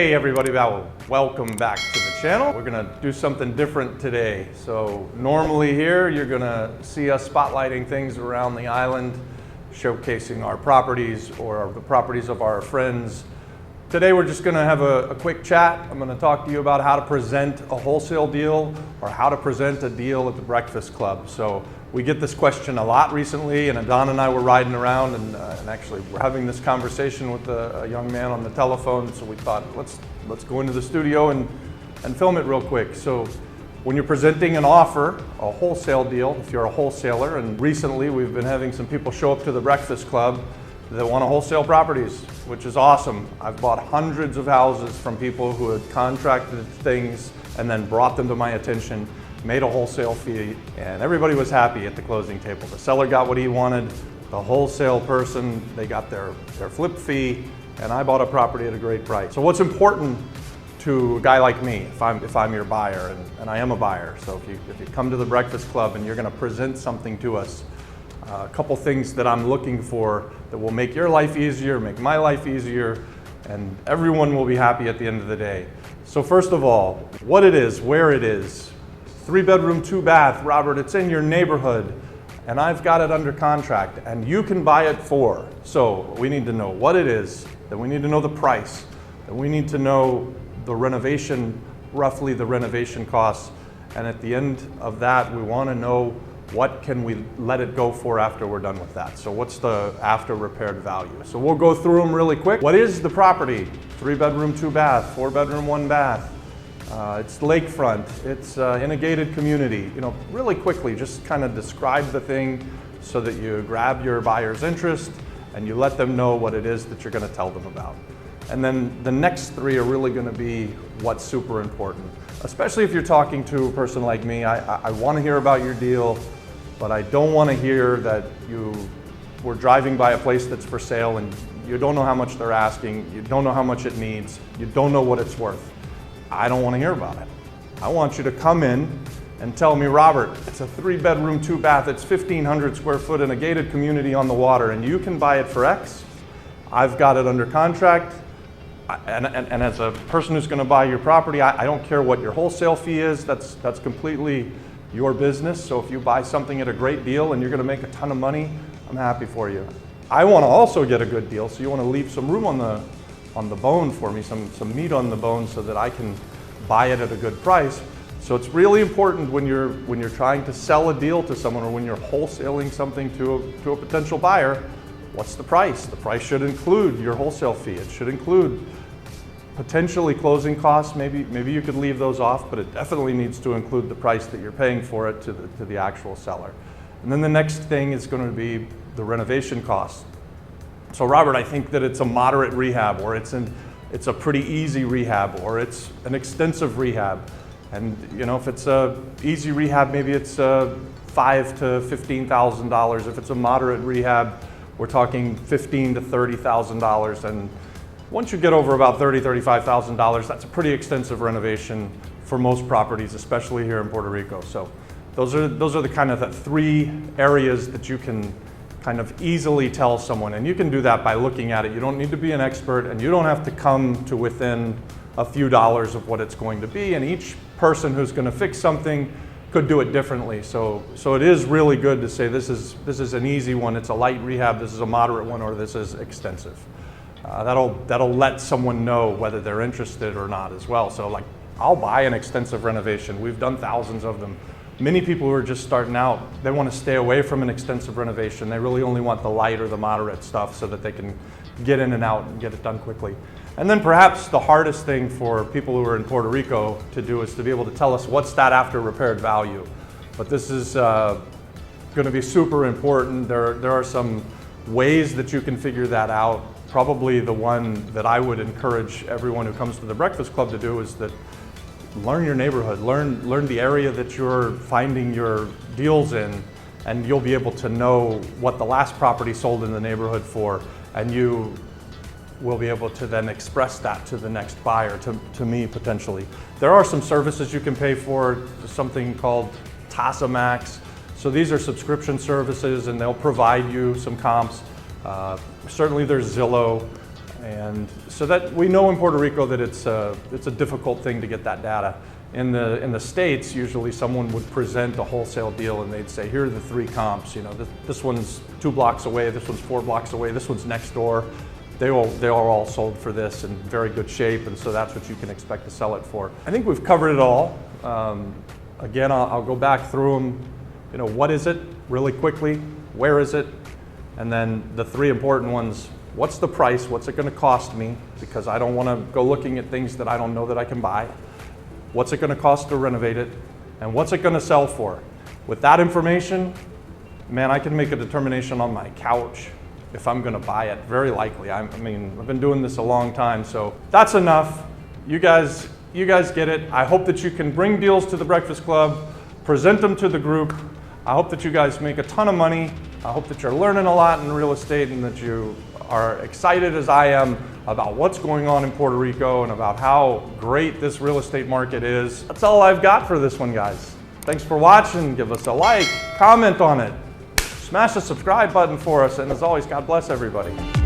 Hey everybody, welcome back to the channel. We're gonna do something different today. So normally here you're gonna see us spotlighting things around the island, showcasing our properties or the properties of our friends. Today we're just gonna have a quick chat. I'm gonna talk to you about how to present a wholesale deal or how to present a deal at the Breakfast Club. So we get this question a lot recently, and Don and I were riding around and actually we're having this conversation with a young man on the telephone. So we thought, let's go into the studio and film it real quick. So when you're presenting an offer, a wholesale deal, if you're a wholesaler, and recently we've been having some people show up to the Breakfast Club that want to wholesale properties, which is awesome. I've bought hundreds of houses from people who had contracted things and then brought them to my attention, made a wholesale fee, and everybody was happy at the closing table. The seller got what he wanted, the wholesale person, they got their flip fee, and I bought a property at a great price. So what's important to a guy like me, if I'm your buyer, and I am a buyer, so if you come to the Breakfast Club and you're gonna present something to us, a couple things that I'm looking for that will make your life easier, make my life easier, and everyone will be happy at the end of the day. So first of all, what it is, where it is. 3-bedroom, 2-bath, Robert, it's in your neighborhood, and I've got it under contract, and you can buy it for. So we need to know what it is, then we need to know the price, then we need to know the renovation, roughly the renovation costs, and at the end of that, we want to know what can we let it go for after we're done with that. So what's the after repaired value? So we'll go through them really quick. What is the property? 3-bedroom, 2-bath, 4-bedroom, 1-bath. It's lakefront, it's in a gated community. You know, really quickly, just kind of describe the thing so that you grab your buyer's interest and you let them know what it is that you're going to tell them about. And then the next three are really going to be what's super important. Especially if you're talking to a person like me, I want to hear about your deal, but I don't want to hear that you were driving by a place that's for sale and you don't know how much they're asking, you don't know how much it needs, you don't know what it's worth. I don't want to hear about it. I want you to come in and tell me, Robert, it's a 3-bedroom, 2-bath, it's 1,500 square foot in a gated community on the water, and you can buy it for X. I've got it under contract, and as a person who's going to buy your property, I don't care what your wholesale fee is. That's completely your business. So if you buy something at a great deal and you're going to make a ton of money, I'm happy for you. I want to also get a good deal, so you want to leave some room on the bone for me, some meat on the bone so that I can buy it at a good price. So it's really important when you're trying to sell a deal to someone or when you're wholesaling something to a potential buyer, what's the price? The price should include your wholesale fee. It should include potentially closing costs. Maybe you could leave those off, but it definitely needs to include the price that you're paying for it to the actual seller. And then the next thing is going to be the renovation costs. So Robert, I think that it's a moderate rehab, or it's a pretty easy rehab, or it's an extensive rehab. And you know, if it's a easy rehab, maybe it's $5,000 to $15,000. If it's a moderate rehab, we're talking $15,000 to $30,000. And once you get over about $30,000, $35,000, that's a pretty extensive renovation for most properties, especially here in Puerto Rico. So those are the kind of the three areas that you can kind of easily tell someone, and you can do that by looking at it. You don't need to be an expert, and you don't have to come to within a few dollars of what it's going to be, and each person who's going to fix something could do it differently. So it is really good to say this is an easy one, it's a light rehab, this is a moderate one, or this is extensive. That'll let someone know whether they're interested or not as well. So like, I'll buy an extensive renovation. We've done thousands of them. Many people who are just starting out, they want to stay away from an extensive renovation. They really only want the light or the moderate stuff so that they can get in and out and get it done quickly. And then perhaps the hardest thing for people who are in Puerto Rico to do is to be able to tell us what's that after repaired value. But this is going to be super important. There are some ways that you can figure that out. Probably the one that I would encourage everyone who comes to the Breakfast Club to do is that learn your neighborhood, learn the area that you're finding your deals in, and you'll be able to know what the last property sold in the neighborhood for, and you will be able to then express that to the next buyer, to me potentially. There are some services you can pay for, something called Tasa Max. So these are subscription services and they'll provide you some comps. Certainly there's Zillow. And so that we know in Puerto Rico that it's a difficult thing to get that data. In the States, usually someone would present a wholesale deal and they'd say, here are the 3 comps. You know, this one's 2 blocks away, this one's 4 blocks away, this one's next door. They are all sold for this in very good shape, and so that's what you can expect to sell it for. I think we've covered it all. Again, I'll go back through them. You know, what is it really quickly? Where is it? And then the 3 important ones. What's the price? What's it going to cost me? Because I don't want to go looking at things that I don't know that I can buy. What's it going to cost to renovate it? And what's it going to sell for? With that information, man, I can make a determination on my couch if I'm going to buy it. Very likely. I mean, I've been doing this a long time, so that's enough. You guys get it. I hope that you can bring deals to the Breakfast Club, present them to the group. I hope that you guys make a ton of money. I hope that you're learning a lot in real estate and that you are excited as I am about what's going on in Puerto Rico and about how great this real estate market is. That's all I've got for this one, guys. Thanks for watching. Give us a like, comment on it, smash the subscribe button for us, and as always, God bless everybody.